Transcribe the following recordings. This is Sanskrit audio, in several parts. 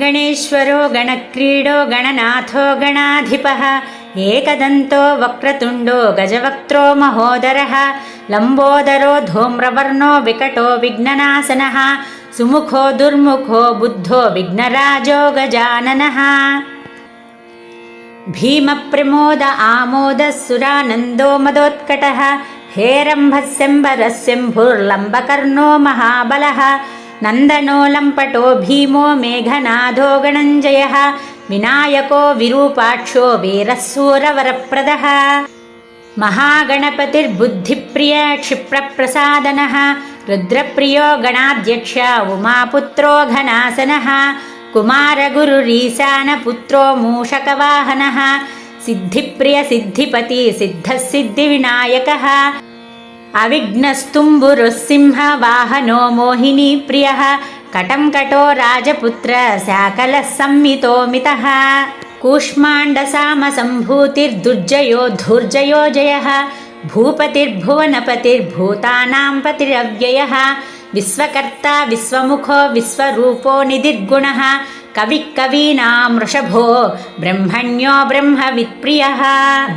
गणेश्वरो गणक्रीडो गणनाथो गणाधिपः एकदन्तो वक्रतुण्डो गजवक्त्रो महोदरः लम्बोदरो धूम्रवर्णो विकटो विघ्ननाशनः सुमुखो दुर्मुखो बुद्धो विघ्नराजो गजाननः भीमप्रमोद आमोदः सुरानन्दो मदोत्कटः हेरम्भस्यम्बरस्यम्भुर्लम्बकर्णो महाबलः नन्दनो लम्पटो भीमो मेघनादो गणञ्जयः विनायको विरूपाक्षो वीरस्सूरवरप्रदः महागणपतिर्बुद्धिप्रिय क्षिप्रप्रसादनः रुद्रप्रियो गणाध्यक्ष उमापुत्रो घनासनः कुमारगुरुरीशानपुत्रो मूषकवाहनः सिद्धिप्रिय सिद्धिपति सिद्धः सिद्धिविनायकः अविघ्नस्तुम्बुरुः सिंहवाहनो मोहिनीप्रियः कटं राजपुत्र शाकलः संमितोमितः कूष्माण्डसामसम्भूतिर्दुर्जयो धूर्जयो जयः भूपतिर्भुवनपतिर्भूतानां पतिरव्ययः विश्वकर्ता विश्वमुखो विश्वरूपो निधिर्गुणः कविः वृषभो ब्रह्मण्यो ब्रह्मवित्प्रियः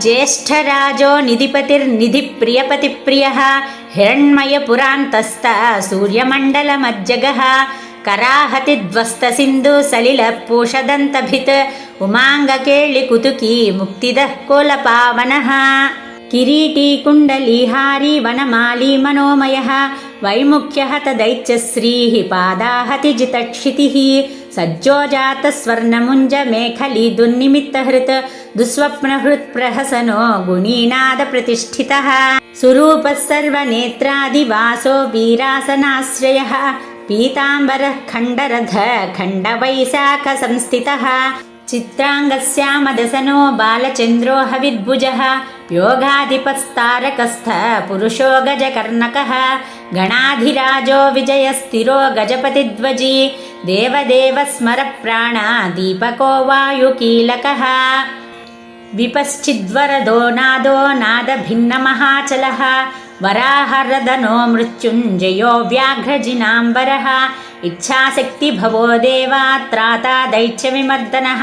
ज्येष्ठराजो निधिपतिर्निधिप्रियपतिप्रियः हिरण्मयपुरान्तस्थ सूर्यमण्डलमज्जगः कराहतिध्वस्तसिन्धुसलिलपूषदन्तभित् उमाङ्गकेळिकुतुकी मुक्तिदः कोलपावनः किरीटी कुण्डलीहारी वनमाली मनोमयः वैमुख्यः तदैत्यश्रीः पादाहतिजितक्षितिः सज्जोजातस्वर्णमुञ्जमेखली दुर्निमित्तहृत् दुःस्वप्नहृत्प्रहसनो गुणीनादप्रतिष्ठितः सुरूपः सर्वनेत्रादिवासो वीरासनाश्रयः पीताम्बरः खण्डरथ खण्डवैशाखसंस्थितः चित्राङ्गस्यामदसनो बालचन्द्रो हविर्भुजः योगाधिपस्तारकस्थ पुरुषो गजकर्णकः गणाधिराजो विजयस्थिरो गजपतिध्वजी देवदेवस्मरप्राणा दीपको वायुकीलकः विपश्चिद्वरदो नादो नादभिन्नमहाचलः वराहरदनो मृत्युञ्जयो व्याघ्रजिनाम्बरः इच्छाशक्तिभवो देवा त्राता दैत्यविमर्दनः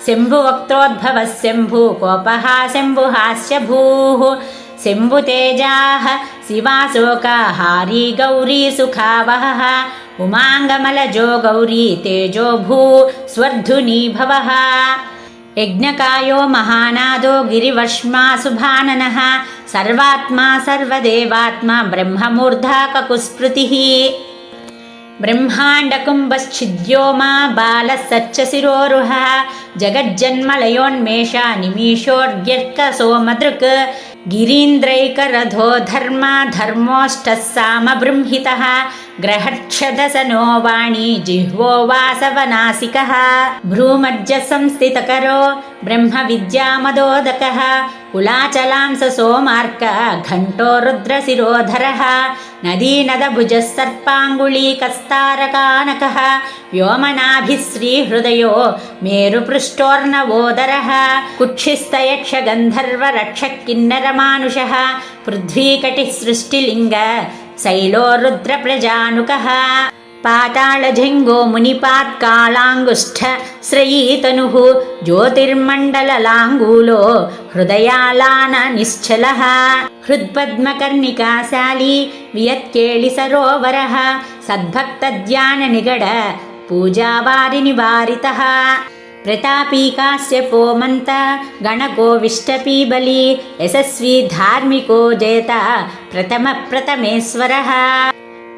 शम्भुवक्त्रोद्भवः शम्भुकोपः शम्भुहास्यभूः शम्भुतेजाः शिवाशोकहारी गौरी सुखावहः उमाङ्गमलजो गौरी तेजो भू स्वर्धुनी भवः यज्ञकायो महानादो गिरिवर्ष्मा सुभाननः सर्वात्मा सर्वदेवात्मा ब्रह्ममूर्धा ककुस्मृतिः ब्रह्माण्डकुम्भश्छिद्योमा बालः सच्चशिरोरुहः जगज्जन्मलयोन्मेषा निमीषोऽर्घ्यर्कसोमदृक् गिरीन्द्रैकरथो धर्मोष्टः सामबृंहितः ग्रहक्षदसनो वाणी जिह्वो वासवनासिकः भ्रूमध्यसंस्थितकरो ब्रह्मविद्यामदोदकः कुलाचलांस सोमार्क घण्टो रुद्रशिरोधरः नदीनदभुजः सर्पाङ्गुलीकस्तारकानकः व्योमनाभिः श्रीहृदयो मेरुपृष्ठोर्णवोदरः कुक्षिस्तयक्षगन्धर्वरक्षकिन्नरमानुषः पृथ्वीकटिः सृष्टिलिङ्ग शैलो रुद्रप्रजानुकः पातालजङ्गो मुनिपात्कालाङ्गुष्ठ श्रयीतनुः ज्योतिर्मण्डललाङ्गूलो हृदयालान निश्चलः हृत्पद्मकर्णिकाशाली वियत्केलिसरोवरः सद्भक्तध्याननिगड पूजावारिनिवारितः प्रतापी काश्यपो मन्त गणकोविष्टपीबली यशस्वी धार्मिको जेता प्रथमेश्वरः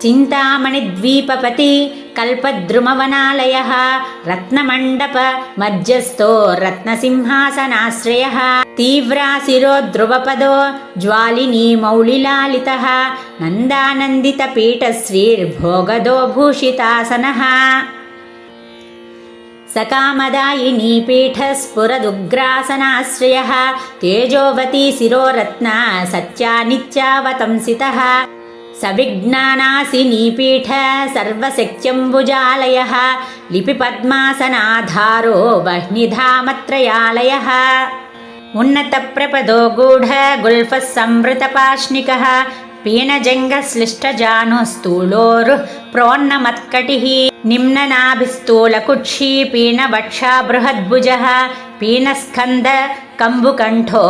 चिन्तामणिद्वीपपति कल्पद्रुमवनालयः रत्नमण्डप मध्यस्थो रत्नसिंहासनाश्रयः तीव्राशिरो ध्रुवपदो ज्वालिनी मौलिलालितः नन्दानन्दितपीठश्रीर्भोगदो भूषितासनः सकामदायिनी पीठस्फुरदुग्रासनाश्रयः तेजोवती शिरोरत्न सत्यानित्यावतंसितः सविज्ञानासिनी पीठ सर्वशक्त्यम्बुजालयः लिपिपद्मासनाधारो वह्निधामत्रयालयः उन्नतप्रपदो गूढ गुल्फः संवृतपाष्णिकः पीनजङ्गश्लिष्टजानुस्थूलोरुः प्रोन्नमत्कटिः निम्ननाभिस्थूलकुक्षी पीनवक्षा बृहद्भुजः पीनस्कन्ध कम्बुकण्ठो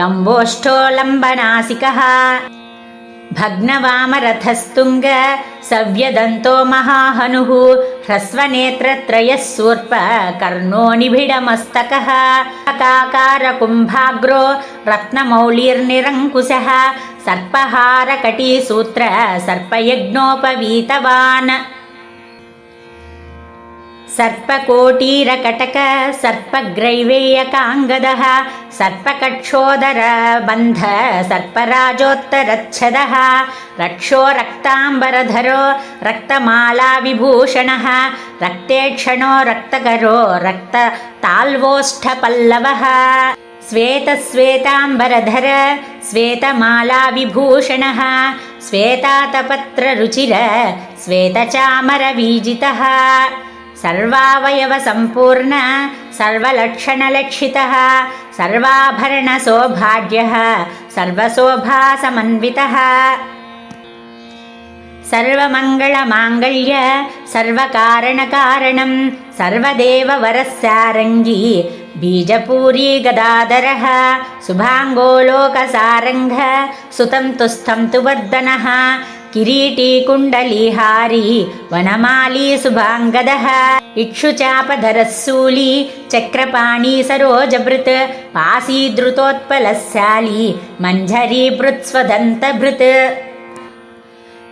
लम्बोष्ठो लम्बनासिकः भग्नवामरथस्तुङ्ग सव्यदन्तो महाहनुः ह्रस्वनेत्रत्रयः सूर्प कर्णो निबिडमस्तकः काकारकुम्भाग्रो रत्नमौलिर्निरङ्कुशः सर्पहारकटीसूत्र सर्पयज्ञोपवीतवान् सर्पकोटीरकटक सर्पग्रैवेयकाङ्गदः सर्पकक्षोदरबन्ध सर्पराजोत्तरच्छदः रक्षो रक्ताम्बरधरो रक्तमालाविभूषणः रक्तेक्षणो रक्तकरो रक्तताल्वोष्ठपल्लवः श्वेतश्वेताम्बरधर श्वेतमालाविभूषणः श्वेतातपत्ररुचिर श्वेतचामरवीजितः सर्वावयवसम्पूर्ण सर्वलक्षणलक्षितः सर्वाभरणसौभाग्यः सर्वशोभासमन्वितः सर्वमङ्गलमाङ्गल्य सर्वकारणकारणं सर्वदेववरस्सारङ्गी बीजपूरी गदाधरः शुभाङ्गो लोकसारङ्ग सुतं तुस्तं तु वर्धनः किरीटी कुण्डलीहारी वनमाली शुभाङ्गदः इक्षुचापधरस्सूली चक्रपाणी सरोजभृत् पासीदृतोत्पलशाली मञ्जरीभृत्स्वदन्तभृत्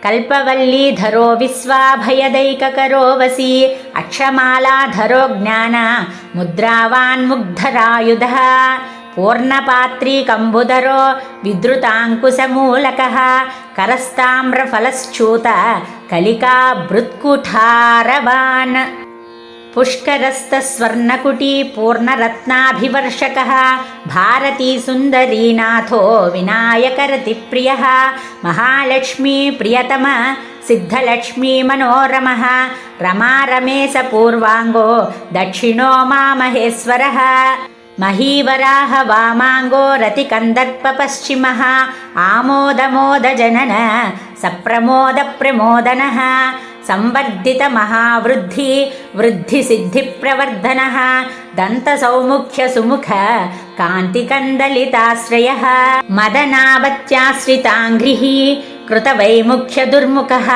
कल्पवल्लीधरो विश्वाभयदैककरो वसी अक्षमालाधरो ज्ञान मुद्रावान्मुग्धरायुधः पूर्णपात्रीकम्बुधरो विद्रुताङ्कुशमूलकः करस्ताम्रफलश्चूत कलिकाभृत्कुठारवान् पुष्करस्तस्वर्णकुटी पूर्णरत्नाभिवर्षकः भारती सुन्दरीनाथो विनायकरतिप्रियः महालक्ष्मी प्रियतम सिद्धलक्ष्मी मनोरमः रमारमेशपूर्वाङ्गो दक्षिणो मामहेश्वरः महीवराह वामाङ्गो रतिकन्दर्पपश्चिमः आमोदमोदजनन सप्रमोदप्रमोदनः संवर्धितमहावृद्धि वृद्धिसिद्धिप्रवर्धनः दन्तसौमुख्यसुमुख कान्तिकन्दलिताश्रयः मदनावत्याश्रिताङ्घ्रिः कृतवैमुख्यदुर्मुखः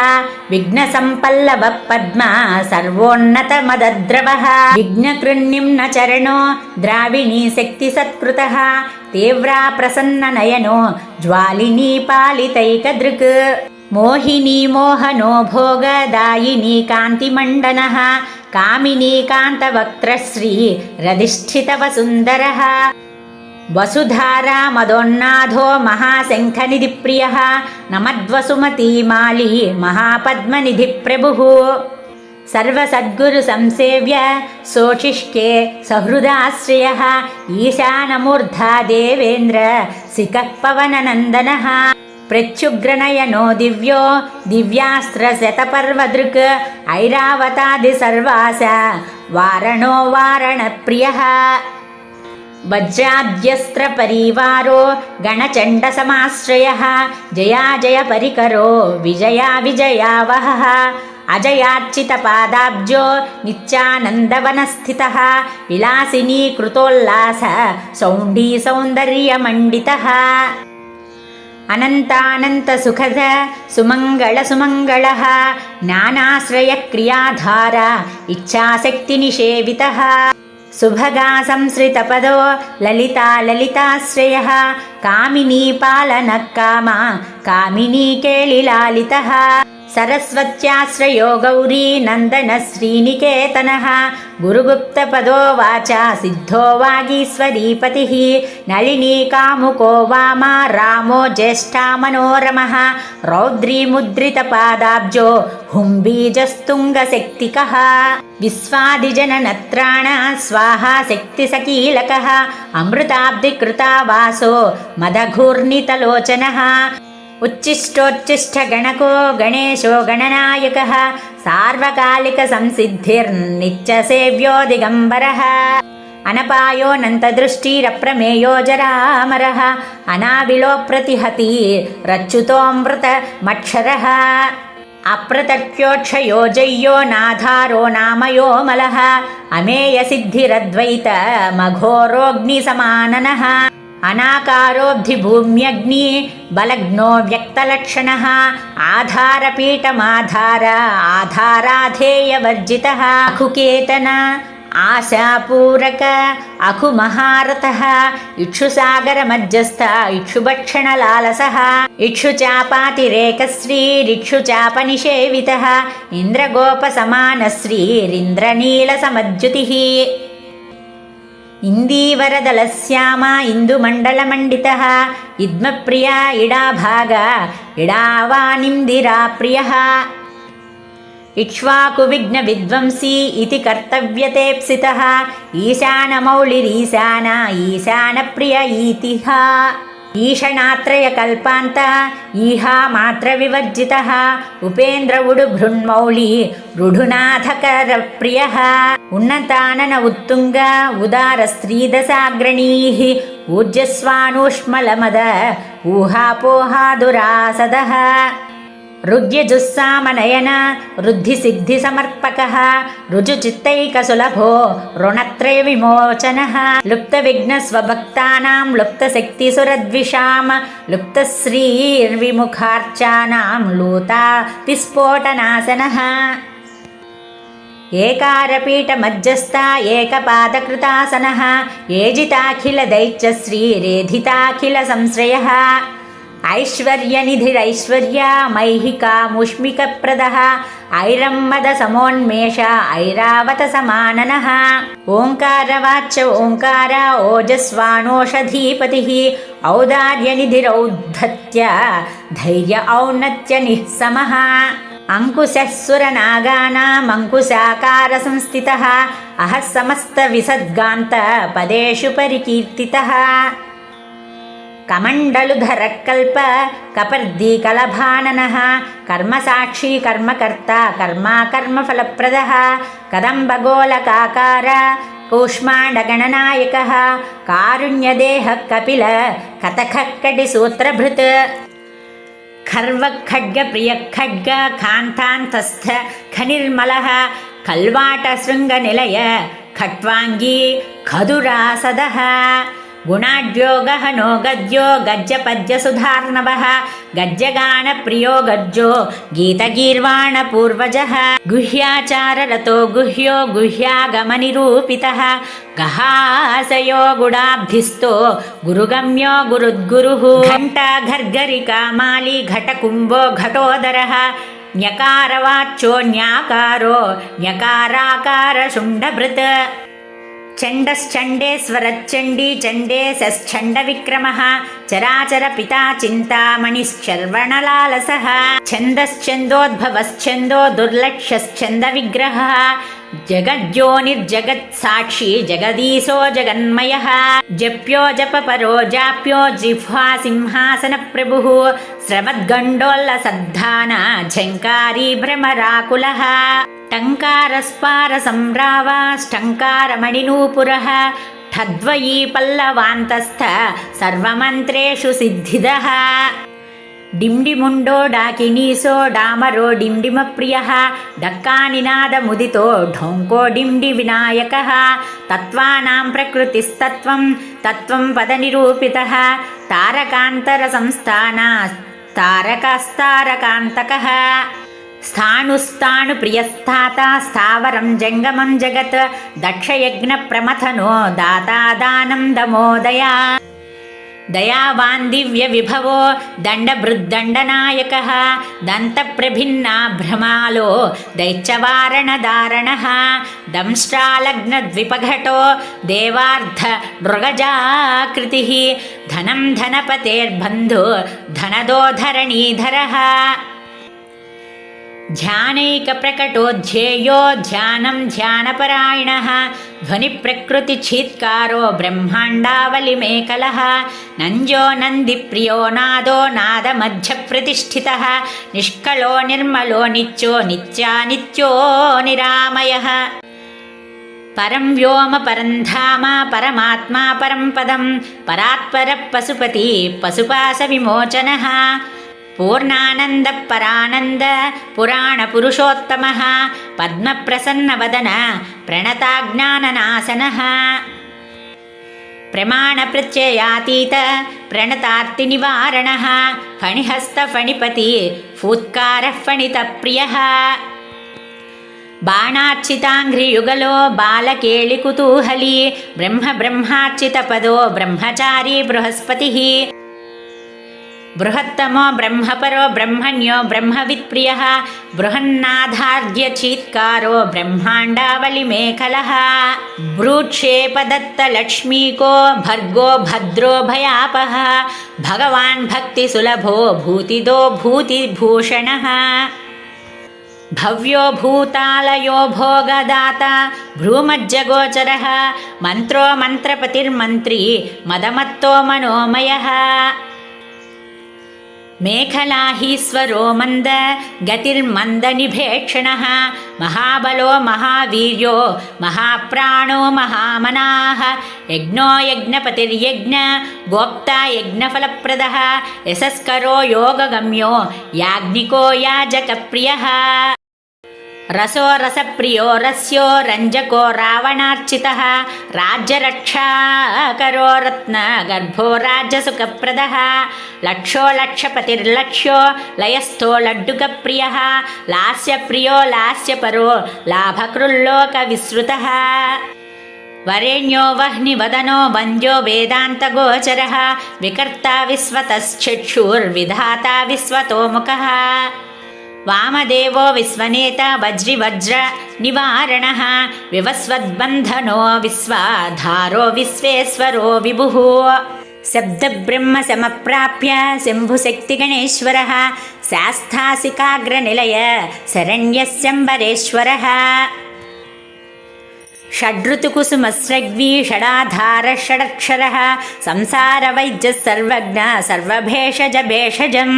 विघ्नसम्पल्लवपद्म सर्वोन्नतमदद्रवः विघ्नकृन्निम्नचरणो द्राविणी शक्तिसत्कृतः तीव्रा प्रसन्ननयनो ज्वालिनी पालितैकदृक् मोहिनी मोहनो भोगदायिनी कान्तिमण्डनः कामिनी कान्तवक्त्रश्री रधिष्ठितवसुन्दरः वसुधारा मदोन्नाथो महाशङ्खनिधिप्रियः नमद्वसुमतीमाली महापद्मनिधिप्रभुः सर्वसद्गुरुसंसेव्य सोशिष्के सहृदाश्रयः ईशानमूर्धा देवेन्द्र सिकः पवननन्दनः प्रत्युग्रनयनो दिव्यो दिव्यास्त्रशतपर्वदृक् ऐरावतादिसर्वास वारणो वारणप्रियः वज्राद्यस्त्रपरिवारो गणचण्डसमाश्रयः जया जय परिकरो विजया विजयावहः अजयार्चितपादाब्जो नित्यानन्दवनस्थितः विलासिनी कृतोल्लास सौण्डी सौन्दर्यमण्डितः अनन्तानन्तसुखद सुमङ्गलसुमङ्गलः ज्ञानाश्रयक्रियाधार इच्छाशक्तिनिषेवितः सुभगा संसृतपदो ललिता ललिताश्रयः कामिनी पालनः कामा कामिनी केलिलालितः सरस्वत्याश्रयो गौरी नन्दन श्रीनिकेतनः गुरुगुप्तपदो वाचा सिद्धो वागीश्वरीपतिः नलिनी कामुको वामा रामो ज्येष्ठा मनोरमः रौद्रीमुद्रितपादाब्जो हुम्बीजस्तुङ्गशक्तिकः विश्वादिजननत्राण स्वाहा शक्तिसकीलकः अमृताब्धिकृतावासो मदघूर्णितलोचनः उच्छिष्टोच्छिष्टगणको गणेशो गणनायकः सार्वकालिकसंसिद्धिर्नित्यसेव्यो दिगम्बरः अनपायोऽनन्तदृष्टिरप्रमेयो जरामरः अनाविलो प्रतिहती रच्युतोऽमृतमक्षरः अप्रतर्क्योक्षयो जय्यो नाधारो नामयो मलः अमेयसिद्धिरद्वैत मघोरोऽग्निसमाननः अनाकारोऽब्धिभूम्यग्नि बलग्नो व्यक्तलक्षणः आधारपीठमाधार आधाराधेयवर्जितः अकुकेतन आशापूरक अकुमहारथः इक्षुसागरमध्यस्थ इक्षुभक्षणलालसः इक्षुचापातिरेकश्रीरिक्षुचापनिषेवितः इन्द्रगोपसमानश्रीरिन्द्रनीलसमज्युतिः इन्दीवरदलश्याम इन्दुमण्डलमण्डितः इद्मप्रिया इडाभाग इडावानिन्दिराप्रियः इक्ष्वाकुविघ्नविध्वंसी इति कर्तव्यतेप्सितः ईशानमौलिरीशान ईशानप्रिय ईतिः ईशणात्रयकल्पान्त ईहा मात्रविवर्जितः उपेन्द्र उडुभृन्मौळि रुढुनाथकरप्रियः उन्नतानन उत्तुङ्ग उदारस्त्रीदशाग्रणीः ऊर्जस्वानूष्मलमद ऊहापोहादुरासदः ऋग्यजुस्सामनयन ऋद्धिसिद्धिसमर्पकः ऋजुचित्तैकसुलभो ऋणत्रयविमोचनः लुप्तविघ्नस्वभक्तानां लुप्तशक्तिसुरद्विषां लुप्तश्रीर्विमुखार्चानां लूतातिस्फोटनाशनः एकारपीठमध्यस्थ एकपादकृतासनः एजिताखिलदैत्यश्रीरेधिताखिलसंश्रयः ऐश्वर्यनिधिरैश्वर्यमैहिकामुष्मिकप्रदः ऐरम्मदसमोन्मेष ऐरावतसमाननः ओङ्कारवाच्य ओङ्कार ओजस्वानोषधीपतिः औदार्यनिधिरौद्धत्य धैर्य औन्नत्यनिःसमः अंकुशः सुरनागानामङ्कुशाकारसंस्थितः अहः समस्तविसद्गान्त पदेषु परिकीर्तितः कमण्डलुधरकल्प कपर्दीकलभाननः कर्मसाक्षी कर्मकर्ता कर्मफलप्रदः कदम्बगोलकाकार कूष्माण्डगणनायकः कारुण्यदेहः कपिल कतखक्कटिसूत्रभृत् खर्वखड्गप्रियखड्ग कान्तान्तस्थ खनिर्मलः कल्वाटशृङ्गनिलय खट्वाङ्गी खदुरासदः गुणाढ्यो गहनो गद्यो गज्जपद्यसुधार्णवः गज्जगानप्रियो गज्जो गीतगीर्वाणपूर्वजः गुह्याचाररतो गुह्यो गुह्यागमनिरूपितः गहासयो गुडाब्धिस्तो गुरुगम्यो गुरुद्गुरुः घण्टा घर्गरिकामाली घटकुम्भो घटोदरः न्यकारवाच्यो न्याकारो न्यकाराकारशुण्डभृत् चण्डश्चण्डेश्वरच्चण्डी चण्डेशश्चण्डविक्रमः चराचरपिता चिन्तामणिश्चर्वणलालसः छन्दश्चन्दोद्भवश्चन्दो दुर्लक्ष्यश्चन्दविग्रहः जगज्योनिर्जगत्साक्षी जगदीशो जगन्मयः जप्यो जपपरो जाप्यो जिह्वा सिंहासनप्रभुः स्रवद्गण्डोल्लसद्धान झङ्कारी भ्रमराकुलः टङ्कारस्पारसंरावाष्टङ्कारमणिनूपुरः ठद्वयी पल्लवान्तस्थ सर्वमन्त्रेषु सिद्धिदः डिम्डिमुण्डो डाकिनीसो डामरो डिम्डिमप्रियः डक्कानिनादमुदितो ढोङ्को डिम्डिविनायकः तत्त्वानां प्रकृतिस्तत्त्वं तत्त्वं पदनिरूपितः तारकान्तरसंस्थाना तारकास्तारकान्तकः स्थाणुस्ताणुप्रियस्थाता स्थावरं जङ्गमं जगत् दक्षयज्ञप्रमथनो दाता दानं दमोदया दयावान् दिव्यविभवो दण्डभृद्दण्डनायकः दन्तप्रभिन्ना भ्रमालो दैत्यवारणधारणः दंष्ट्रालग्नद्विपघटो देवार्धमृगजाकृतिः धनं धनपतेर्बन्धु धनदो धरणीधरः ध्यानैकप्रकटोऽध्येयो ध्यानं ध्यानपरायणः ध्वनिप्रकृतिच्छीत्कारो ब्रह्माण्डावलिमेकलः नञ्जो नन्दिप्रियो नादो नादमध्यप्रतिष्ठितः निष्कलो निर्मलो नित्यो नित्यानित्यो निरामयः పరం వ్యోమ పరం ధామ పరమాత్మా పరం పదం పరాత్పర పశుపతి పశుపాశ విమోచన పూర్ణానంద పరానంద పురాణ పురుషోత్తమ పద్మ ప్రసన్న వదన ప్రణతాజ్ఞాననాశన ప్రమాణ ప్రత్యయాతీత ప్రణతార్తి నివారణ ఫణిహస్త ఫణిపతి ఫూత్కార ఫణిత ప్రియ బాణార్చితాంఘ్రియుగలో బాలకేళి కుతూహలి బ్రహ్మార్చిత పదో బ్రహ్మచారీ బృహస్పతి బృహత్తమో బ్రహ్మపరో బ్రహ్మణ్యో బ్రహ్మవిత్ప్రియ బృహన్నాధార్య చీత్కారో బ్రహ్మాండావళి మేఖల భ్రూక్షేపదత్త లక్ష్మీకో భర్గో భద్రో భయాపహ భగవాన్ భక్తి సులభో భూతిదో భూతిభూషణ భవ్యో భూతాలయో భోగదాత భ్రూమజ్జగోచర మంత్రో మంత్రపతిర్మంత్రీ మదమత్తో మనోమయ మేఖలాహీశ్వరో మంద గతిర్మంద నిభేక్షణ మహాబలో మహావీర్యో మహాప్రాణో మహామనాః యజ్ఞో యజ్ఞపతిర్యజ్ఞ గోప్తా యజ్ఞఫలప్రద యశస్కరో యోగగమ్యో యాజ్ఞికో యాజకప్రియః రసో రసప్రియో రస్యో రంజకో రావణార్చితః రాజ్యరక్షాకరో రత్నగర్భో రాజ్యసుఖప్రదః లక్షో లక్షపతిర్లక్ష్యో లయస్థో లడ్డుకప్రియః లాస్యప్రియో లాస్యపరో లాభకృల్లోకవిశ్రుతः వరేణ్యో వహ్నివదనో వంద్యో వేదాంతగోచరः వికర్తా విశ్వతశ్చక్షుర్విధాతా విశ్వతోముఖः వామదేవో విశ్వనేత వజ్రివజ్ర నివారణ వివస్వద్బంధనో విశ్వాధారో విశ్వేశ్వరో విభుః శబ్దబ్రహ్మ సమప్రాప్య శంభుశక్తిగణేశ్వరः శాస్థాసికాగ్రనిలయ శరణ్యశంబరేశ్వరः షడ్ఋతుకుసుమస్రగ్వీ షడాధార షడక్షరः సంసారవైద్య సర్వజ్ఞ సర్వభేషజ భేషజం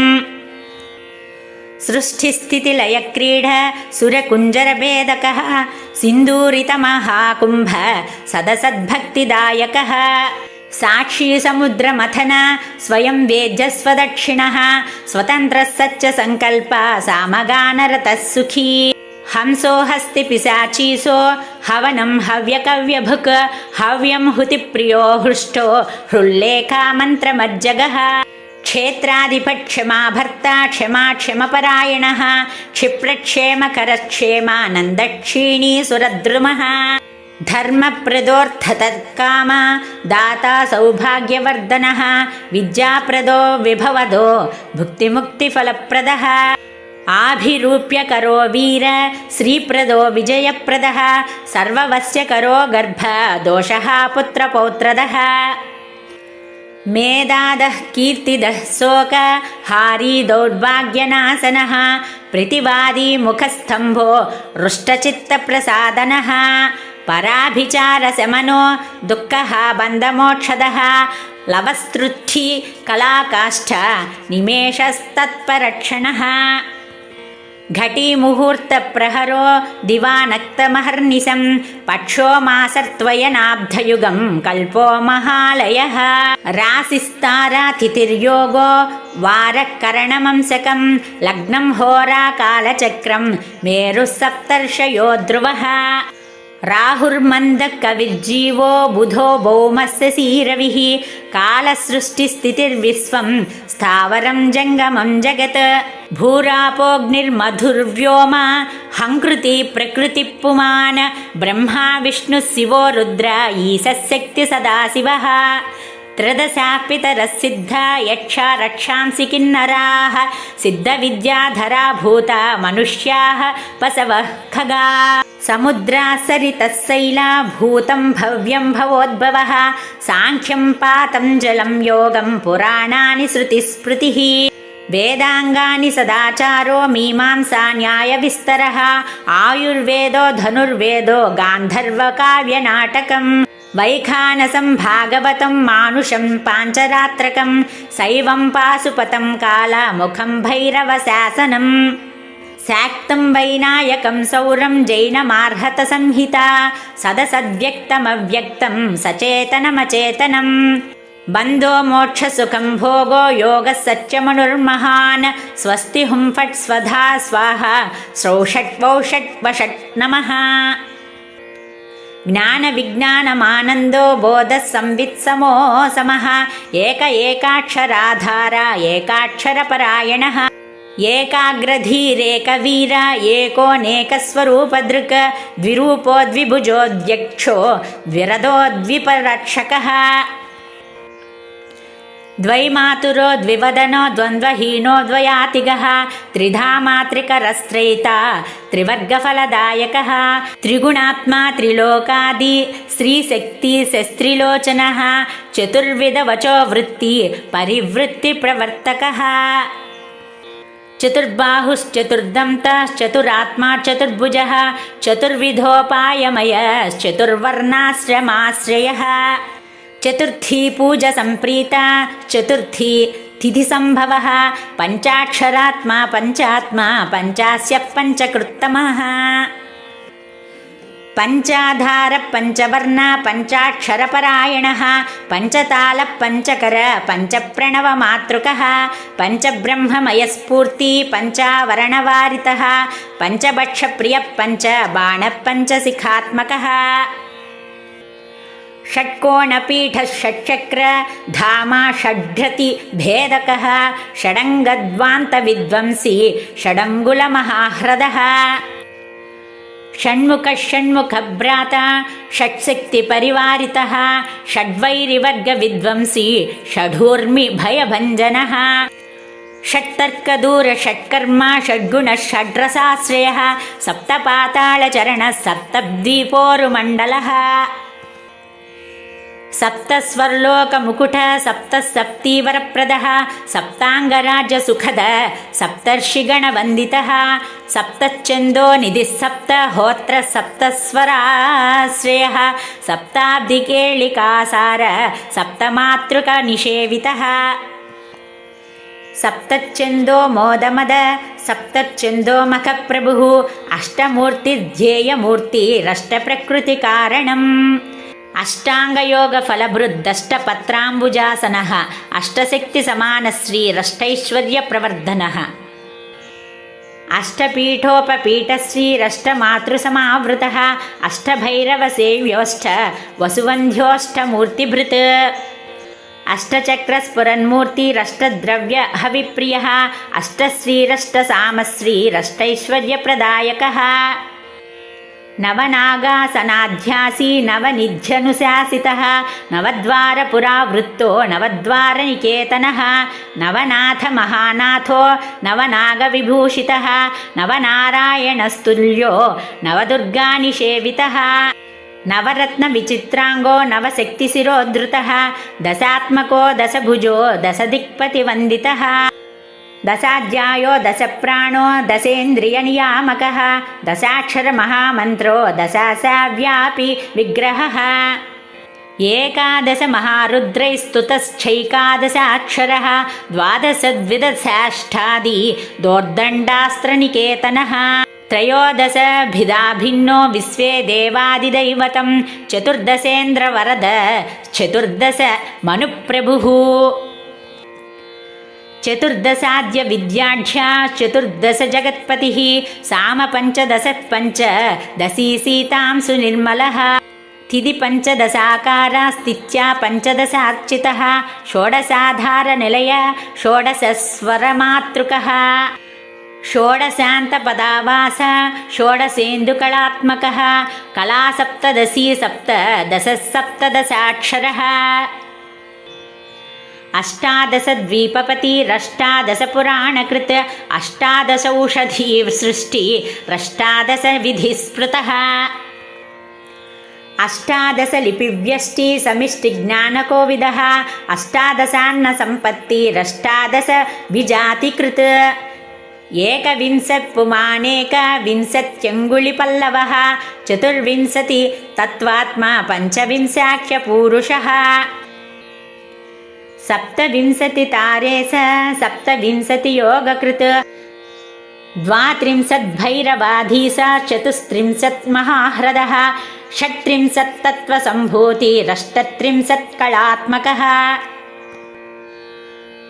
సృష్టిస్థితిలయక్రీడ సురకుంజరభేదకः సింధూరితమహాకుంభ సదసద్భక్తిదాయకः సాక్షీ సముద్రమథన స్వయం వేద్యస్వదక్షిణः స్వతంత్రः సత్య సంకల్ప సామగానరతः సుఖీ హంసో హస్తి పిశాచీసో హవనం హవ్యకవ్యభుక్ హవ్యం హుతిప్రియో హృష్టో హృల్లేఖా మంత్రమజ్జగः క్షేత్రాధిపక్షమా భర్త క్షమా క్షమపరాయణ క్షిప్రక్షేమకరక్షేమానందక్షీణీ సురద్రుమః ధర్మప్రదోర్థతత్కామ దాతా సౌభాగ్యవర్ధనః విద్యాప్రదో విభవదో భుక్తిముక్తిఫలప్రదः ఆభిరూప్యకరో వీర శ్రీప్రదో విజయప్రదः సర్వవస్యకరో గర్భ దోషః పుత్రపౌత్రదः మేదాదః కీర్తిదః శోక హారీ దౌర్భాగ్యనాశనః ప్రతివాదీ ముఖస్థంభో రుష్టచిత్తప్రసాదనః పరాభిచారశమనో దుఃఖః బంధమోక్షదః లవస్తృష్టి కళాకాష్ఠ నిమేషస్తత్పరక్షణః ఘటీముహూర్తప్రహరో దివానక్తమహర్నిశం పక్షో మాసర్త్వయనాబ్ధయుగం కల్పో మహాలయః రాశిస్తారాతిథిర్యోగో వారకరణమంసకం లగ్నం హోరాకాలచక్రం మేరుః సప్తర్షయో ధ్రువः రాహుర్మందకవిర్జీవో బుధో భౌమస్య సీరవిః కాలసృష్టిస్థితిర్విశ్వం స్థావరం జంగమం జగత్ భూరాపోగ్నిర్మధుర్వ్యోమ హంకృతి ప్రకృతి పుమాన్ బ్రహ్మా విష్ణు శివో రుద్ర ఈశశక్తి సదాశివః త్రదశా పితరः సిద్ధ యక్ష రక్షాంసి కిన్నరాः సిద్ధ విద్యాధరా భూత మనుష్యాः పశవः ఖగా సముద్రా సరితः శైలా భూతం భవ్యం భవోద్భవः సాంఖ్యం పాతం జలం యోగం పురాణాని శృతిస్మృతిః వేదాంగాని సదాచారో మీమాంసా న్యాయ విస్తరः ఆయుర్వేదో ధనుర్వేదో గాంధర్వకావ్యనాటకం వైఖానసం భాగవతం మానుషం పాంచరాత్రకం శైవం పాశుపతం కాళముఖం భైరవ శాసనం శాక్తం వైనాయకం సౌరం జైనమార్హత సంహిత సదసద్వ్యక్తమవ్యక్తం సచేతనమచేతనం బంధో మోక్షసుఖం భోగో యోగ సత్యమనుర్మహాన్ స్వస్తి హుం ఫట్ స్వధా స్వాహ శ్రౌషట్ వౌషట్ వషట్ నమః. జ్ఞాన విజ్ఞానమానందో బోధ సంవిత్ సమో సమః ఏక ఏకాక్షరాధార ఏకాక్షరపరాయణః ఏకాగ్రధీరేకవీర ఏకోనేకస్వరూపదృక్ ద్విరూపో ద్విభుజోద్యక్షో ద్విరదో ద్విపరక్షకః ద్వైమాతురో ద్వివదనో ద్వంద్వహీనో ద్వయాతిగః త్రిధా మాత్రికరస్త్రైతా త్రివర్గఫలదాయకः త్రిగుణాత్మా త్రిలోకాది శ్రీశక్తి శస్త్రిలోచనः చతుర్విధవచో వృత్తి పరివృత్తి ప్రవర్తకः చతుర్బాహుశ్చతుర్దంతశ్చతురాత్మా చతుర్భుజः చతుర్విధోపాయమయశ్చతుర్వర్ణాశ్రమాశ్రయः చతుర్థీ పూజ సంప్రీత చతుర్థీ తిథి సంభవః పంచాక్షరాత్మా పంచాత్మా పంచాస్య పంచకృత్తమః పంచాధార పంచవర్ణ పంచాక్షరపరాయణః పంచతాళ పంచకర పంచప్రణవమాతృకः పంచబ్రహ్మమయస్ఫూర్తి పంచావరణవారితः పంచభక్షప్రియ పంచబాణ పంచశిఖాత్మకः षट्कोणपीठ षट्चक्र धामा षड्ढति भेदकः षडङ्गध्वान्तविध्वंसी षडङ्गुलमहाह्रदः षण्मुखः षण्मुखभ्राता षट्शक्तिपरिवारितः षड्वैरिवर्गविध्वंसी षडूर्मि भयभञ्जनः षट्तर्कदूर षट्कर्मा षड्गुणः षड्रसाश्रयः सप्तपातालचरणः सप्तद्वीपोरुमण्डलः सप्तस्वर्लोकमुकुट सप्तसप्तीवरप्रदः सप्ताङ्गराज्यसुखद सप्तर्षिगणवन्दितः सप्तच्छन्दो निधिः सप्तहोत्र सप्तस्वराश्रयः सप्ताब्दिकेलिकासार सप्तमातृकनिषेवितः सप्तच्छन्दो मोदमद सप्तच्छन्दो मखप्रभुः अष्टमूर्तिध्येयमूर्तिरष्टप्रकृतिकारणम् अष्टाङ्गयोगफलभृद्दष्टपत्राम्बुजासनः अष्टशक्तिसमानश्रीरष्टैश्वर्यप्रवर्धनः अष्टपीठोपपीठश्रीरष्टमातृसमावृतः अष्टभैरवसेव्योष्ट वसुवन्ध्योष्टमूर्तिभृत् अष्टचक्रस्फुरन्मूर्तिरष्टद्रव्यहविप्रियः अष्टश्रीरष्टसामश्रीरष्टैश्वर्यप्रदायकः नवनागासनाध्यासी नवनिध्यनुशासितः नवद्वारपुरावृत्तो नवद्वारनिकेतनः नवनाथमहानाथो नवनागविभूषितः नवनारायणस्तुल्यो नवदुर्गानिषेवितः नवरत्नविचित्राङ्गो नवशक्तिशिरोद्धृतः दशात्मको दशभुजो दशदिक्पतिवन्दितः दशाध्यायो दशप्राणो दशेन्द्रियनियामकः दशाक्षरमहामन्त्रो दशासाव्यापि विग्रहः एकादशमहारुद्रैस्तुतश्चैकादशाक्षरः द्वादशद्विदशाष्टादि दोर्दण्डास्त्रनिकेतनः त्रयोदशभिदाभिन्नो विश्वे देवादिदैवतं चतुर्दशेन्द्रवरद चतुर्दश मनुप्रभुः चतुर्दशाद्य विद्याढ्या चतुर्दश जगत्पतिः साम पञ्चदश पञ्चदशी सीतांशु निर्मलः तिथि पञ्चदशाकारा स्थित्या पञ्चदशार्चितः षोडशाधारनिलय षोडशस्वरमातृकः षोडशान्तपदावास षोडशेन्दुकलात्मकः कलासप्तदशी सप्तदशः अष्टादशद्वीपपतिरष्टादशपुराणकृत् अष्टादशौषधीसृष्टिरष्टादशविधिस्मृतः अष्टादशलिपिव्यष्टिसमिष्टिज्ञानकोविदः अष्टादशान्नसम्पत्तिरष्टादशविजातिकृत् एकविंशत्पुमानेकविंशत्यङ्गुलिपल्लवः चतुर्विंशति तत्त्वात्मा पञ्चविंशाख्यपूरुषः सप्तविंशति तारेश सप्तविंशति योगकृत् द्वात्रिंशद्भैरवाधीसा चतुस्त्रिंशत् महाह्रदः षट्त्रिंशत्तत्त्वसम्भूतिरष्टत्रिंशत्कलात्मकः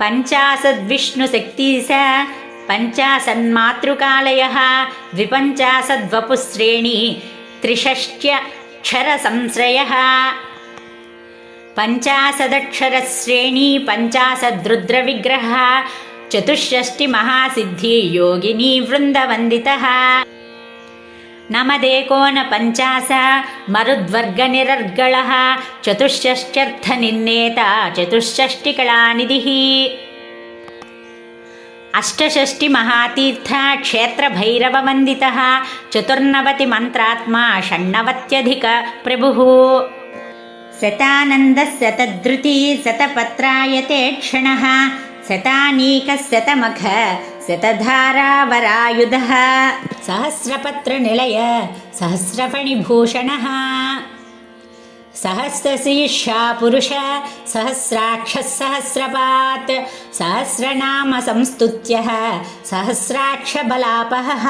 पञ्चाशद्विष्णुशक्तिश पञ्चाशन्मातृकालयः द्विपञ्चाशद्वपुश्रेणी त्रिषष्ट्यक्षरसंश्रयः पञ्चाशदक्षरश्रेणी पञ्चाशद्रुद्रविग्रहः चतुष्षष्टिमहासिद्धि योगिनी वृन्दवन्दितः नमदेकोनपञ्चाश मरुद्वर्गनिरर्गळः चतुष्षष्ट्यर्थनिर्णेता चतुष्षष्टिकलानिधिः अष्टषष्टिमहातीर्थ क्षेत्रभैरववन्दितः चतुर्नवतिमन्त्रात्मा षण्णवत्यधिकप्रभुः शतानन्दः शतधृती शतपत्रायते क्षणः शतानीकः शतमख शतधारावरायुधः सहस्रपत्रनिलय सहस्रफणिभूषणः सहस्रशीर्षा पुरुष सहस्राक्षः सहस्रपात् सहस्रनाम संस्तुत्यः सहस्राक्षबलापहः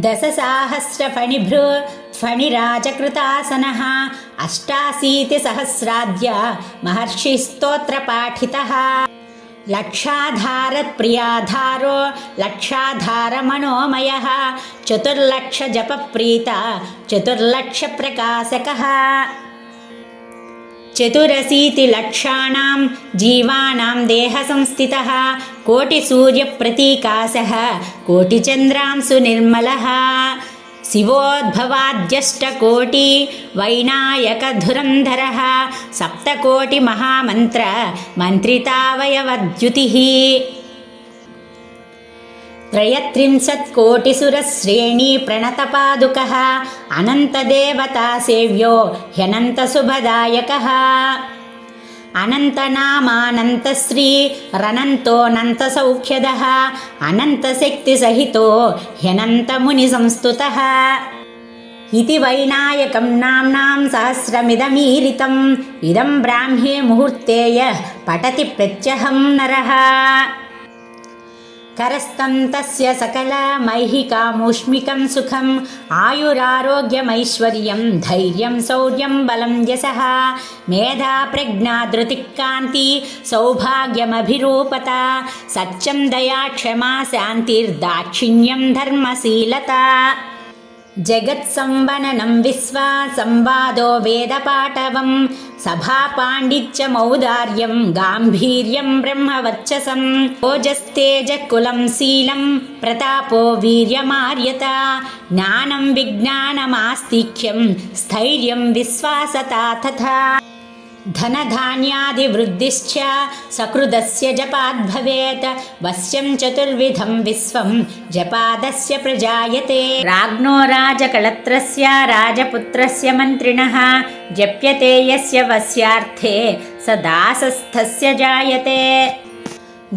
दशसाहस्रफणिभृ फणिराजकृतासनः अष्टाशीतिसहस्राद्य महर्षिस्तोत्रपाठितः लक्षाधारप्रियाधारो लक्षाधारमनोमयः चतुर्लक्षजपप्रीता चतुर्लक्षप्रकाशकः चतुरशीतिलक्षाणां जीवानां देहसंस्थितः कोटिसूर्यप्रतीकाशः कोटिचन्द्रांशुनिर्मलः शिवोद्भवाद्यष्टकोटि वैनायकधुरन्धरः सप्तकोटिमहामन्त्र मन्त्रितावयवद्युतिः त्रयत्रिंशत्कोटिसुरश्रेणी प्रणतपादुकः अनन्तदेवतासेव्यो ह्यनन्तशुभदायकः अनन्तनामानन्तश्री रनन्तोऽनन्तसौख्यदः अनन्तशक्तिसहितो ह्यनन्तमुनिसंस्तुतः इति वैनायकं नाम्नां सहस्रमिदमीरितम् इदं ब्राह्मे मुहूर्ते यः पठति प्रत्यहं नरः करस्तं तस्य सकलमैहिकामूष्मिकं सुखम् आयुरारोग्यमैश्वर्यं धैर्यं शौर्यं बलं यशः मेधा प्रज्ञा धृतिकान्ति सौभाग्यमभिरूपता सत्यं दया क्षमा शान्तिर्दाक्षिण्यं धर्मशीलता जगत्संवननं विश्वा संवादो वेदपाटवं सभापाण्डित्यमौदार्यं गाम्भीर्यं ब्रह्मवर्चसं ओजस्तेजकुलं शीलं प्रतापो वीर्यमार्यता ज्ञानं विज्ञानमास्तिक्यं स्थैर्यं विश्वासता तथा धनधान्यादिवृद्धिश्च सकृदस्य जपाद्भवेत् वश्यं चतुर्विधं विश्वं जपादस्य प्रजायते राज्ञो राजकलत्रस्य राजपुत्रस्य मन्त्रिणः जप्यते यस्य वस्यार्थे स दासस्थस्य जायते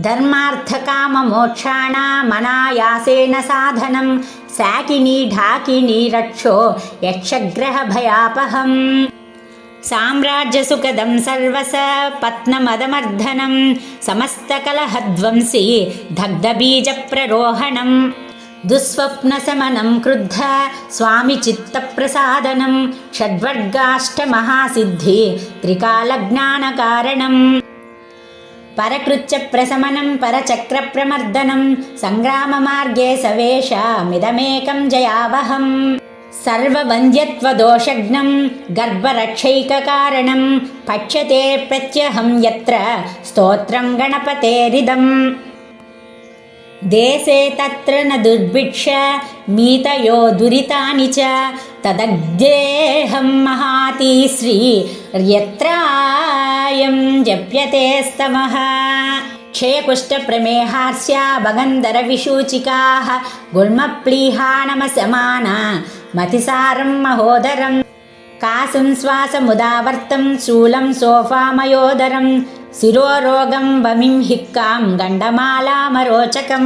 धर्मार्थकाममोक्षाणामनायासेन साधनं साकिनी ढाकिनी रक्षो यक्षग्रहभयापहम् साम्राज्यसुखदं सर्वसपत्नमदमर्दनं समस्तकलहध्वंसी दग्धबीजप्ररोहणं दुःस्वप्नशमनं क्रुद्ध स्वामिचित्तप्रसादनं षड्वर्गाष्टमहासिद्धि त्रिकालज्ञानकारणं परकृत्यप्रशमनं परचक्रप्रमर्दनं सङ्ग्राममार्गे सवेशमिदमेकं जयावहम् सर्ववन्द्यत्वदोषघ्नं गर्भरक्षैककारणं पच्यते प्रत्यहं यत्र स्तोत्रं गणपतेरिदम् देशे तत्र न दुर्भिक्ष मीतयो दुरितानि च तदग्देहं महातिश्री यत्रायं जप्यते स्तमः क्षयकुष्ठप्रमेहास्या भगन्धरविसूचिकाः गुल्मप्लीहानमसमाना मतिसारं महोदरं कासं श्वासमुदावर्तं शूलं सोफामयोदरं शिरोरोगं वमिं हिक्कां गण्डमालामरोचकं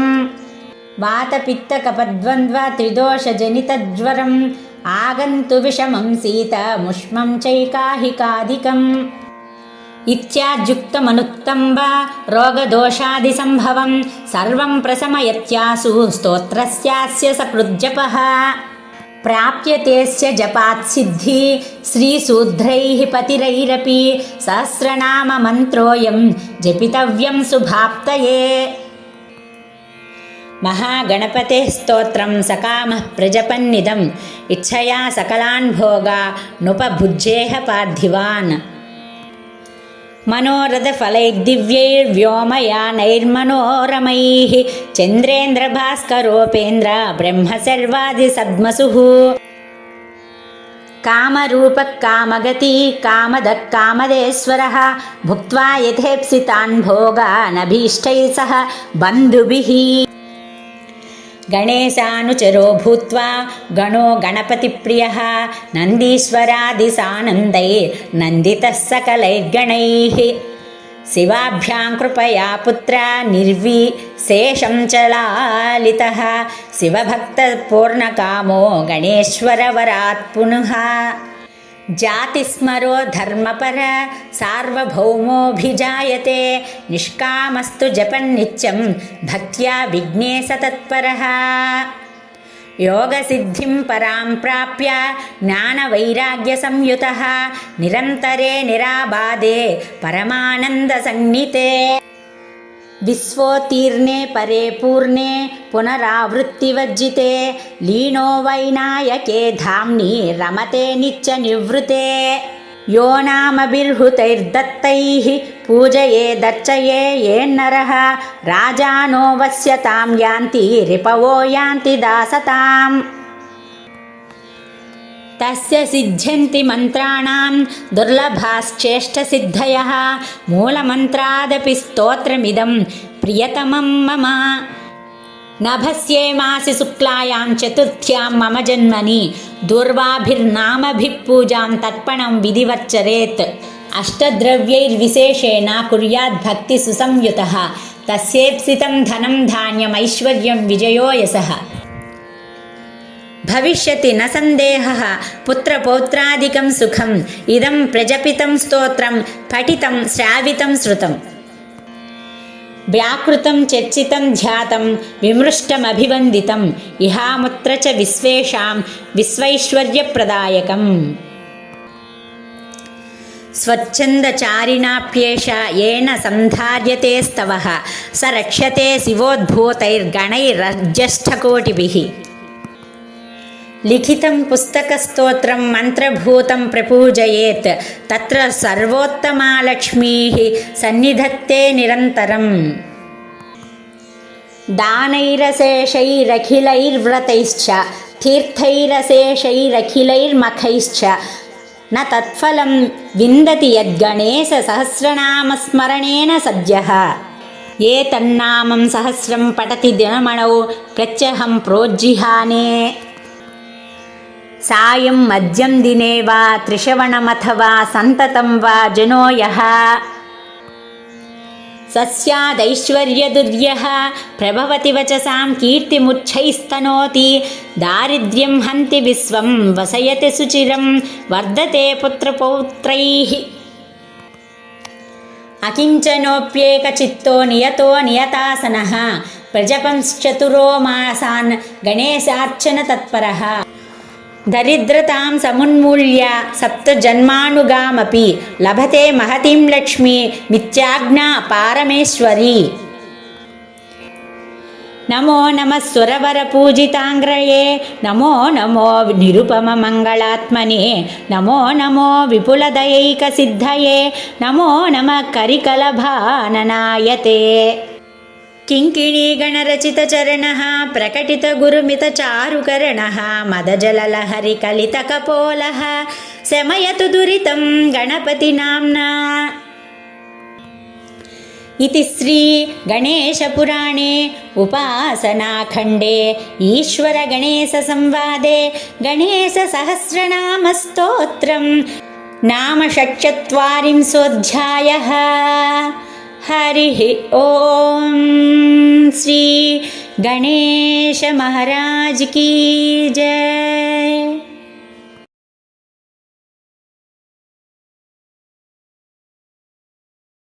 वातपित्तकपद्वन्द्व त्रिदोषजनितज्वरम् आगन्तु विषमं शीतमुष्मं चैकाहिकाधिकम् ఇత్యాద్యుక్తమనుత్తంబ రోగదోషాదిసంభవం సర్వం ప్రశమయత్యాసు స్తోత్రస్యాస్య సకృజ్జపః ప్రాప్యతేస్య జపాత్సిద్ధి శ్రీశూద్రైః పతిరైరపి సహస్రనామ మంత్రోయం జపితవ్యం శుభాప్తయే. మహాగణపతే స్తోత్రం సకామః ప్రజపన్నిదం ఇచ్ఛయా సకలాన్ భోగా నుపభుజ్యేహ పార్థివాన్. మనోరథఫలైర్దివ్యైర్వ్యోమయానైర్మనోరమైః చంద్రేంద్రభాస్కరోపేంద్ర బ్రహ్మసర్వాదిసద్మసుః. కామరూపః కామగతి కామదః కామదేశ్వరः భుక్త్వా యథేప్సితాన్ భోగానభీష్టైః సహ బంధుభిః. గణేశానుచరో భూత్వా గణో గణపతిప్రియః నందీశ్వరాదిసానంदैर्नन्दितः सकलैर्गणैः. శివాభ్యాం కృపయా పుత్ర నిర్విశేషం చ లాలితః శివభక్తపూర్ణకామో గణేశ్వరవరాత్ పునః. జాతిస్మరో ధర్మపర సార్వభౌమోభిజాయతే నిష్కామస్తు జపన్నిత్యం భక్త్యా విఘ్నేశ తత్పరః. యోగసిద్ధిం పరాం ప్రాప్య జ్ఞానవైరాగ్యసంయుతః నిరంతరే నిరాబాధే పరమానందసన్నితే. విశ్వోత్తీర్ణే పరే పూర్ణే పునరావృత్తివర్జితే లీనో వైనాయకే ధామ్ని రమతే నిత్యనివృతే. యో నామభిర్హుతైర్దత్తైః పూజయేదర్చయే యేన్నరః రాజానో వశ్యతాం యాంతి రిపవో యాంతి దాసతాం. తస్య సిద్ధ్యంతి మంత్రాణాం దుర్లభాశ్చేష్టసిద్ధయః మూలమంత్రాదపి స్తోత్రమిదం ప్రియతమం మమ. నభస్యేమాసి శుక్లాయాం చతుర్థ్యాం మమ జన్మని దూర్వాభిర్నామభిః పూజాం తర్పణం విధివచ్చరేత్. అష్టద్రవ్యైర్విశేషేణ కుర్యాద్భక్తి సుసంయుతః తస్యేప్సితం ధనం ధాన్యమైశ్వర్యం విజయో యశః. భవిష్యతి న సందేహః పుత్రపౌత్రాదికం సుఖం ఇదం ప్రజపితం స్తోత్రం పఠితం శ్రావితం శ్రుతం. వ్యాకృతం చర్చితం ధ్యాతం విమృష్టమభివందితం ఇహాముత్ర చ విశ్వేషాం విశ్వైశ్వర్యప్రదాయకం. స్వచ్ఛందచారిణాప్యేష येन సంధార్యతే స్తవః స రక్ష్యతే శివోద్భూతైర్గణైరజ్యేష్ఠకోటిభిః. లిఖితం పుస్తకస్తోత్రం మంత్రభూతం ప్రపూజయేత్ తత్ర సర్వోత్తమా లక్ష్మీః సన్నిధత్తే నిరంతరం. దానైరశేషైరఖిలైర్వ్రతైశ్చ తీర్థైరశేషైరఖిలైర్మఖైశ్చ న తత్ఫలం విందతి యద్గణేశ సహస్రనామస్మరణేన సద్యః. ఏ తన్నామం సహస్రం పఠతి దినమణౌ ప్రత్యహం ప్రోజ్జిహానే. సాయం మద్యం దినే వా త్రిశవణమథవా సంతతం వా జనో యః. సస్యాదైశ్వర్యదుర్యః ప్రభవతి వచసాం కీర్తిముచ్చైస్తనోతి దారిద్ర్యం హంతి విశ్వం వసయతి సుచిరం వర్ధతే పుత్రపౌత్రైః. అకించనోప్యేకచిత్తో నియతో నియతాసనః ప్రజపంశ్చతురో మాసాన్ గణేశార్చన తత్పరః. దరిద్రతాం సమున్మూల్య సప్తజన్మానుగామపి లభతే మహతీం లక్ష్మీ మిత్యాజ్ఞా పారమేశ్వరీ. నమో నమః సురవరపూజితాంగ్రయే నమో నమో నిరుపమమంగళాత్మనే నమో నమో విపులదయైకసిద్ధయే నమో నమః కరికలభాననాయతే. కింకిణీగణరచితచరణः ప్రకటితగురుమితచారుకరణः మదజలలహరికలితకపోలः శమయతు దురితం గణపతినామ్నా. इति श्री गणेशपुराणे उपासनाखण्डे ईश्वरगणेशसंवादे गणेशसहस्रनामस्तोत्रं नाम षट्चत्वारिंशोऽध्यायः। हरिः ॐ श्री गणेश महाराज की जय।